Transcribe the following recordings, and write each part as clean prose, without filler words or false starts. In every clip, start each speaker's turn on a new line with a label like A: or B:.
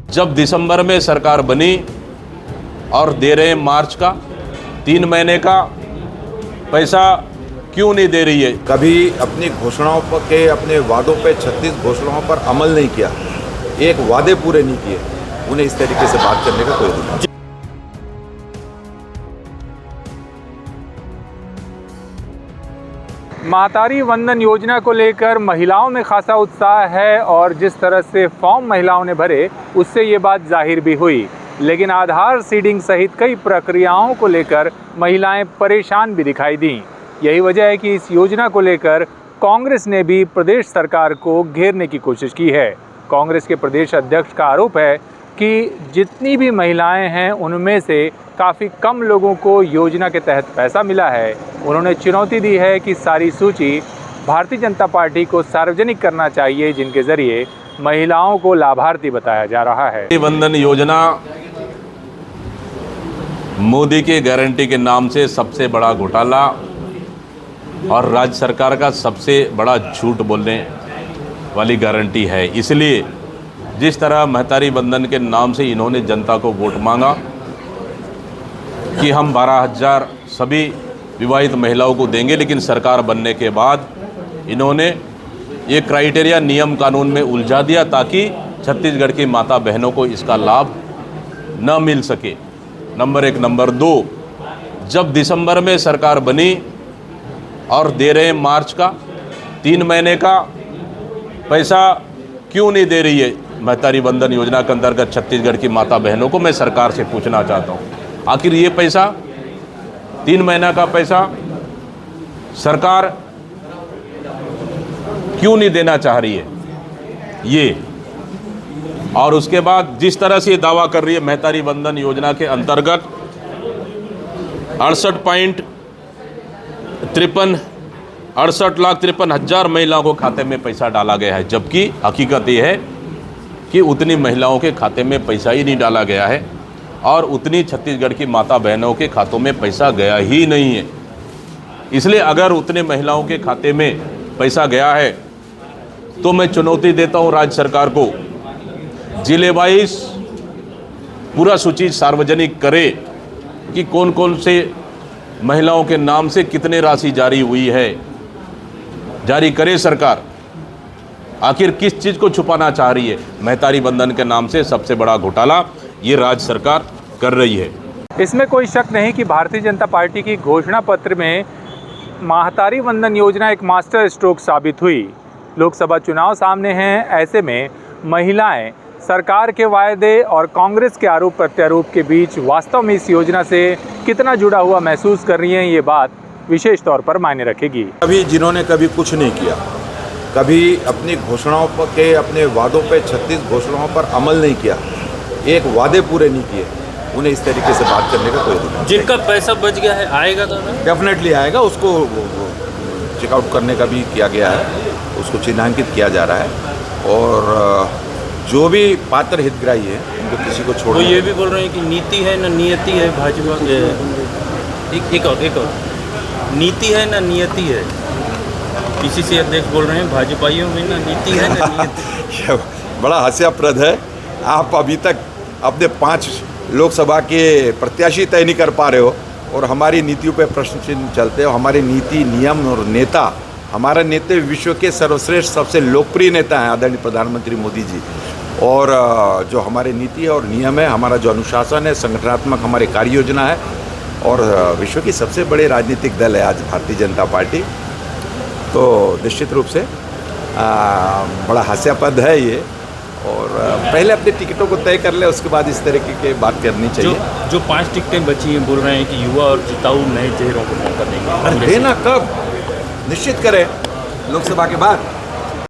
A: जब दिसंबर में सरकार बनी और दे रहे हैं मार्च का 3 महीने का पैसा क्यों नहीं दे रही है?
B: कभी अपनी घोषणाओं पर के अपने वादों पे 36 घोषणाओं पर अमल नहीं किया, एक वादे पूरे नहीं किए, उन्हें इस तरीके से बात करने का कोई अधिकार नहीं।
C: महतारी वंदन योजना को लेकर महिलाओं में खासा उत्साह है और जिस तरह से फॉर्म महिलाओं ने भरे उससे ये बात जाहिर भी हुई, लेकिन आधार सीडिंग सहित कई प्रक्रियाओं को लेकर महिलाएं परेशान भी दिखाई दी। यही वजह है कि इस योजना को लेकर कांग्रेस ने भी प्रदेश सरकार को घेरने की कोशिश की है। कांग्रेस के प्रदेश अध्यक्ष का आरोप है कि जितनी भी महिलाएं हैं उनमें से काफ़ी कम लोगों को योजना के तहत पैसा मिला है। उन्होंने चुनौती दी है कि सारी सूची भारतीय जनता पार्टी को सार्वजनिक करना चाहिए, जिनके ज़रिए महिलाओं को लाभार्थी बताया जा रहा है।
A: वंदन योजना मोदी की गारंटी के नाम से सबसे बड़ा घोटाला और राज्य सरकार का सबसे बड़ा झूठ बोलने वाली गारंटी है। इसलिए जिस तरह महतारी वंदन के नाम से इन्होंने जनता को वोट मांगा कि हम 12,000 सभी विवाहित महिलाओं को देंगे, लेकिन सरकार बनने के बाद इन्होंने ये क्राइटेरिया नियम कानून में उलझा दिया ताकि छत्तीसगढ़ की माता बहनों को इसका लाभ न मिल सके। नंबर 1। नंबर 2, जब दिसंबर में सरकार बनी और दे रहे हैं मार्च का 3 महीने का पैसा क्यों नहीं दे रही है? महतारी वंदन योजना के अंतर्गत छत्तीसगढ़ की माता बहनों को मैं सरकार से पूछना चाहता हूँ, आखिर ये पैसा 3 महीना का पैसा सरकार क्यों नहीं देना चाह रही है ये? और उसके बाद जिस तरह से ये दावा कर रही है महतारी वंदन योजना के अंतर्गत 68,53,68,53,000 महिलाओं को खाते में पैसा डाला गया है, जबकि हकीकत ये है कि उतनी महिलाओं के खाते में पैसा ही नहीं डाला गया है और उतनी छत्तीसगढ़ की माता बहनों के खातों में पैसा गया ही नहीं है। इसलिए अगर उतने महिलाओं के खाते में पैसा गया है तो मैं चुनौती देता हूं राज्य सरकार को, जिले वाइज पूरा सूची सार्वजनिक करे कि कौन कौन से महिलाओं के नाम से कितने राशि जारी हुई है, जारी करे सरकार। आखिर किस चीज़ को छुपाना चाह रही है? महतारी वंदन के नाम से सबसे बड़ा घोटाला ये राज्य सरकार कर रही है।
C: इसमें कोई शक नहीं कि भारतीय जनता पार्टी की घोषणा पत्र में महतारी वंदन योजना एक मास्टर स्ट्रोक साबित हुई। लोकसभा चुनाव सामने हैं, ऐसे में महिलाएं सरकार के वायदे और कांग्रेस के आरोप प्रत्यारोप के बीच वास्तव में इस योजना से कितना जुड़ा हुआ महसूस कर रही हैं, ये बात विशेष तौर पर मायने रखेगी।
B: अभी जिन्होंने कभी कुछ नहीं किया, कभी अपनी घोषणाओं पर के अपने वादों पे 36 घोषणाओं पर अमल नहीं किया, एक वादे पूरे नहीं किए, उन्हें इस तरीके से बात करने का कोई अधिकार नहीं।
D: जिनका पैसा बच गया है आएगा तो
B: डेफिनेटली आएगा, उसको चेकआउट करने का भी किया गया है, उसको चिन्हांकित किया जा रहा है और जो भी पात्र हितग्राही है उनको किसी को छोड़।
D: वो ये भी बोल रहे हैं कि नीति है ना नियति है भाजपा के। एक और नीति है ना नियति है, पीसीसी अध्यक्ष बोल रहे हैं भाजपाइयों में ना नीति है ना नियति।
B: बड़ा हास्यास्पद है, आप अभी तक अपने 5 लोकसभा के प्रत्याशी तय नहीं कर पा रहे हो और हमारी नीतियों पे प्रश्न चिन्ह चलते हो। हमारी नीति, नियम और नेता, हमारा नेता विश्व के सर्वश्रेष्ठ सबसे लोकप्रिय नेता हैं आदरणीय प्रधानमंत्री मोदी जी, और जो हमारी नीति है और नियम है, हमारा जो अनुशासन है, संगठनात्मक हमारी कार्य योजना है और विश्व की सबसे बड़े राजनीतिक दल है आज भारतीय जनता पार्टी। तो निश्चित रूप से बड़ा हास्यास्पद है ये, और पहले अपने टिकटों को तय कर ले, उसके बाद इस तरीके की बात करनी चाहिए।
D: जो 5 टिकटें बची हैं बोल रहे हैं कि युवा और जिताऊ नए चेहरों को मौका देंगे।
B: देना कब? निश्चित करें लोकसभा के बाद।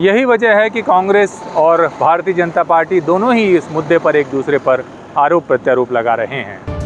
C: यही वजह है कि कांग्रेस और भारतीय जनता पार्टी दोनों ही इस मुद्दे पर एक दूसरे पर आरोप प्रत्यारोप लगा रहे हैं।